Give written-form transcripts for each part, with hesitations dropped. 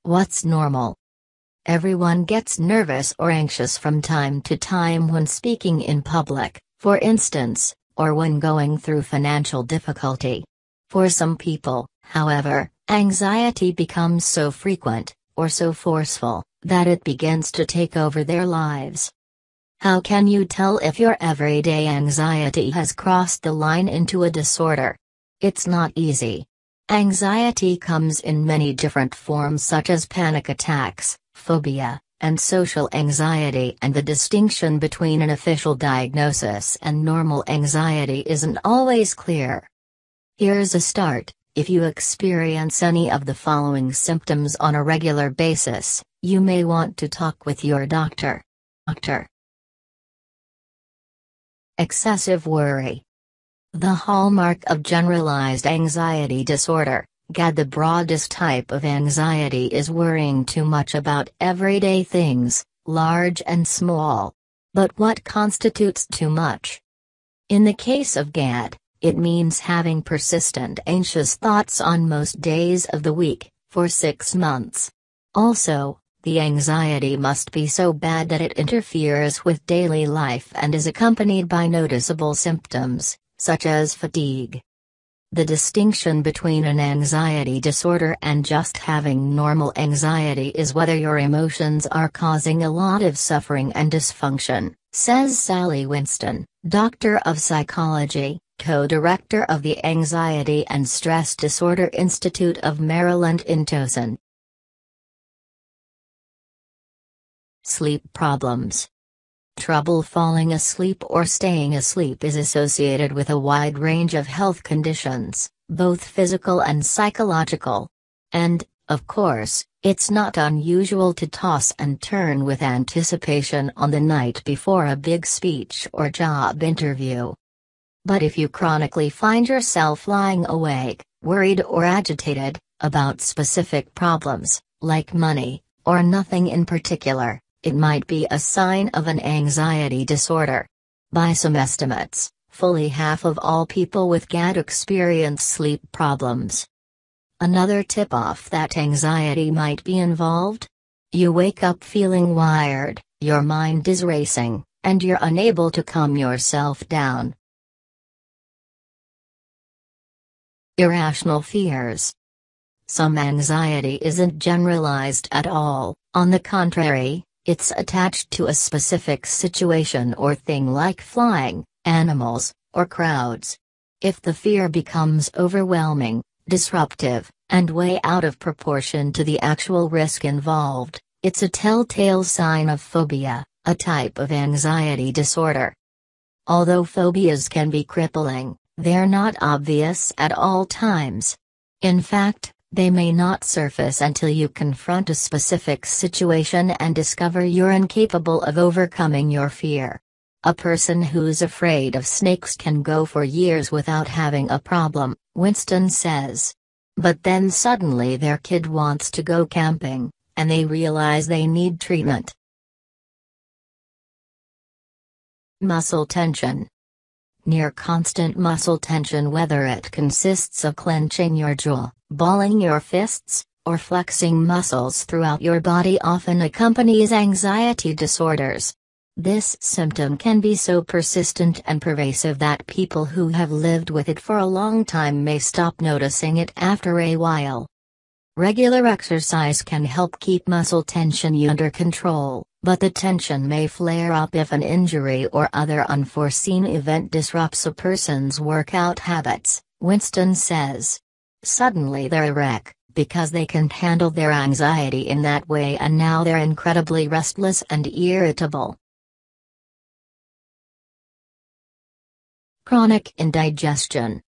What's normal? Everyone gets nervous or anxious from time to time when speaking in public, for instance, or when going through financial difficulty. For some people, however, anxiety becomes so frequent, or so forceful, that it begins to take over their lives. How can you tell if your everyday anxiety has crossed the line into a disorder? It's not easy. Anxiety comes in many different forms such as panic attacks, phobia, and social anxiety, and the distinction between an official diagnosis and normal anxiety isn't always clear. Here's a start: if you experience any of the following symptoms on a regular basis, you may want to talk with your doctor. Excessive worry. The hallmark of generalized anxiety disorder, GAD, the broadest type of anxiety, is worrying too much about everyday things, large and small. But what constitutes too much? In the case of GAD, it means having persistent anxious thoughts on most days of the week, for 6 months. Also, the anxiety must be so bad that it interferes with daily life and is accompanied by noticeable symptoms, such as fatigue. The distinction between an anxiety disorder and just having normal anxiety is whether your emotions are causing a lot of suffering and dysfunction, says Sally Winston, doctor of psychology, co-director of the Anxiety and Stress Disorder Institute of Maryland in Tucson. Sleep problems. Trouble falling asleep or staying asleep is associated with a wide range of health conditions, both physical and psychological. And, of course, it's not unusual to toss and turn with anticipation on the night before a big speech or job interview. But if you chronically find yourself lying awake, worried or agitated, about specific problems, like money, or nothing in particular, it might be a sign of an anxiety disorder. By some estimates, fully half of all people with GAD experience sleep problems. Another tip-off that anxiety might be involved? You wake up feeling wired, your mind is racing, and you're unable to calm yourself down. Irrational fears. Some anxiety isn't generalized at all, on the contrary, it's attached to a specific situation or thing like flying, animals, or crowds. If the fear becomes overwhelming, disruptive, and way out of proportion to the actual risk involved, it's a telltale sign of phobia, a type of anxiety disorder. Although phobias can be crippling, they're not obvious at all times. In fact, they may not surface until you confront a specific situation and discover you're incapable of overcoming your fear. A person who's afraid of snakes can go for years without having a problem, Winston says. But then suddenly their kid wants to go camping, and they realize they need treatment. Muscle tension. Near constant muscle tension, whether it consists of clenching your jaw, balling your fists, or flexing muscles throughout your body, often accompanies anxiety disorders. This symptom can be so persistent and pervasive that people who have lived with it for a long time may stop noticing it after a while. Regular exercise can help keep muscle tension under control, but the tension may flare up if an injury or other unforeseen event disrupts a person's workout habits, Winston says. Suddenly they're a wreck, because they can't handle their anxiety in that way, and now they're incredibly restless and irritable. Chronic indigestion.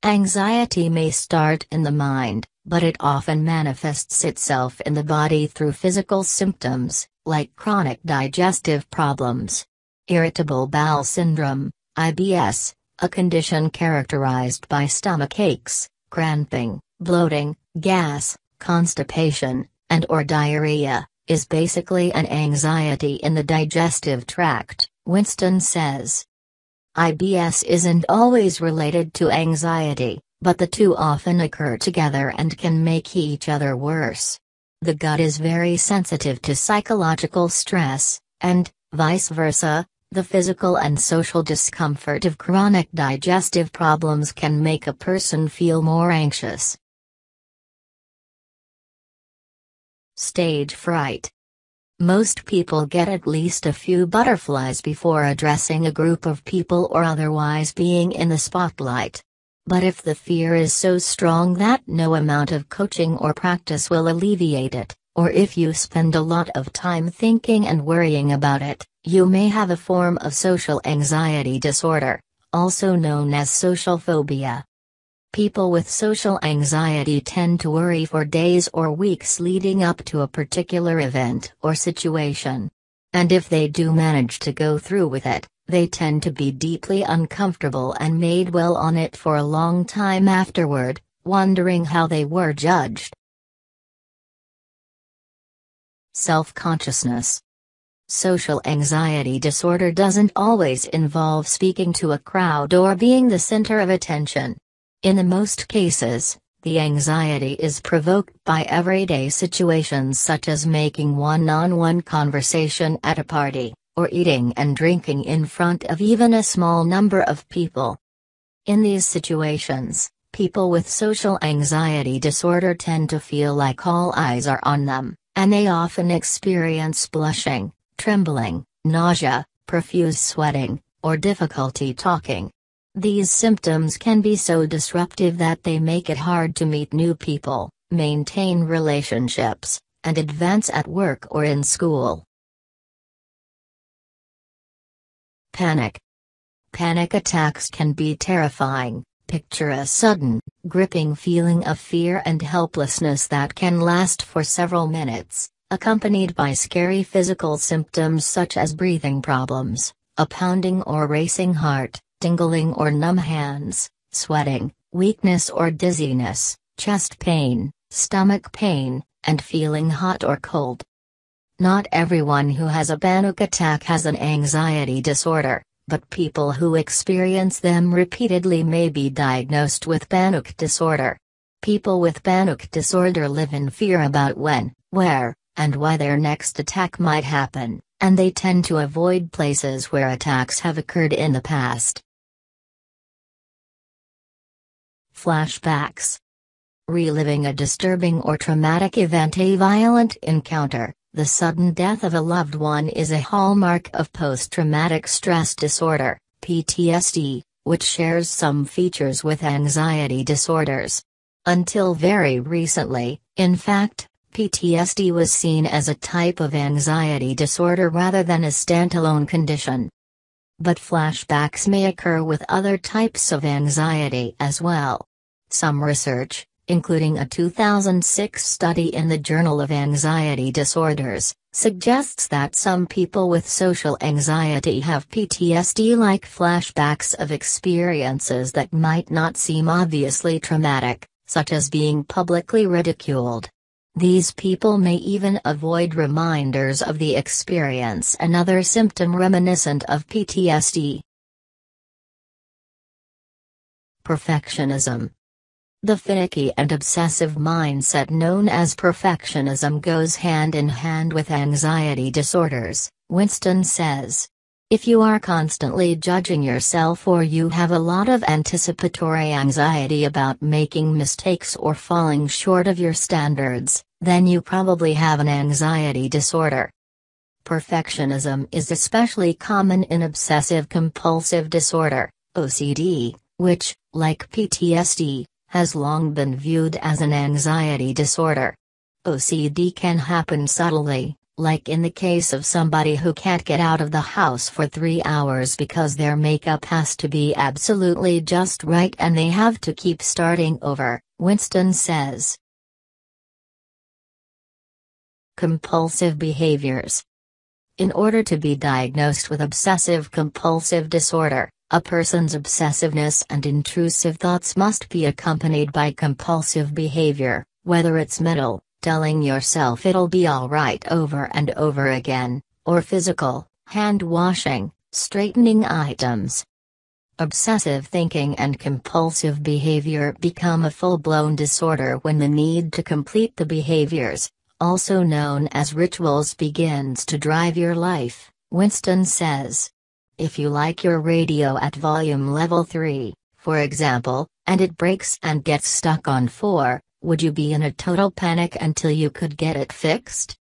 Anxiety may start in the mind, but it often manifests itself in the body through physical symptoms, like chronic digestive problems. Irritable bowel syndrome, IBS, a condition characterized by stomach aches, cramping, bloating, gas, constipation, and/or diarrhea, is basically an anxiety in the digestive tract, Winston says. IBS isn't always related to anxiety, but the two often occur together and can make each other worse. The gut is very sensitive to psychological stress, and, vice versa, the physical and social discomfort of chronic digestive problems can make a person feel more anxious. Stage fright. Most people get at least a few butterflies before addressing a group of people or otherwise being in the spotlight. But if the fear is so strong that no amount of coaching or practice will alleviate it, or if you spend a lot of time thinking and worrying about it, you may have a form of social anxiety disorder, also known as social phobia. People with social anxiety tend to worry for days or weeks leading up to a particular event or situation. And if they do manage to go through with it, they tend to be deeply uncomfortable and made well on it for a long time afterward, wondering how they were judged. Self-consciousness. Social anxiety disorder doesn't always involve speaking to a crowd or being the center of attention. In the most cases, the anxiety is provoked by everyday situations such as making one-on-one conversation at a party, or eating and drinking in front of even a small number of people. In these situations, people with social anxiety disorder tend to feel like all eyes are on them, and they often experience blushing, trembling, nausea, profuse sweating, or difficulty talking. These symptoms can be so disruptive that they make it hard to meet new people, maintain relationships, and advance at work or in school. Panic. Panic attacks can be terrifying. Picture a sudden, gripping feeling of fear and helplessness that can last for several minutes, accompanied by scary physical symptoms such as breathing problems, a pounding or racing heart, tingling or numb hands, sweating, weakness or dizziness, chest pain, stomach pain, and feeling hot or cold. Not everyone who has a panic attack has an anxiety disorder, but people who experience them repeatedly may be diagnosed with panic disorder. People with panic disorder live in fear about when, where, and why their next attack might happen, and they tend to avoid places where attacks have occurred in the past. Flashbacks. Reliving a disturbing or traumatic event, a violent encounter, the sudden death of a loved one is a hallmark of post-traumatic stress disorder, PTSD, which shares some features with anxiety disorders. Until very recently, in fact, PTSD was seen as a type of anxiety disorder rather than a standalone condition. But flashbacks may occur with other types of anxiety as well. Some research, including a 2006 study in the Journal of Anxiety Disorders, suggests that some people with social anxiety have PTSD-like flashbacks of experiences that might not seem obviously traumatic, such as being publicly ridiculed. These people may even avoid reminders of the experience, another symptom reminiscent of PTSD. Perfectionism. The finicky and obsessive mindset known as perfectionism goes hand in hand with anxiety disorders, Winston says. If you are constantly judging yourself or you have a lot of anticipatory anxiety about making mistakes or falling short of your standards, then you probably have an anxiety disorder. Perfectionism is especially common in obsessive-compulsive disorder, OCD, which, like PTSD, has long been viewed as an anxiety disorder. OCD can happen subtly, like in the case of somebody who can't get out of the house for 3 hours because their makeup has to be absolutely just right and they have to keep starting over, Winston says. Compulsive behaviors. In order to be diagnosed with obsessive-compulsive disorder, a person's obsessiveness and intrusive thoughts must be accompanied by compulsive behavior, whether it's mental, telling yourself it'll be alright over and over again, or physical, hand-washing, straightening items. Obsessive thinking and compulsive behavior become a full-blown disorder when the need to complete the behaviors, also known as rituals, begins to drive your life, Winston says. If you like your radio at volume level 3, for example, and it breaks and gets stuck on 4, would you be in a total panic until you could get it fixed?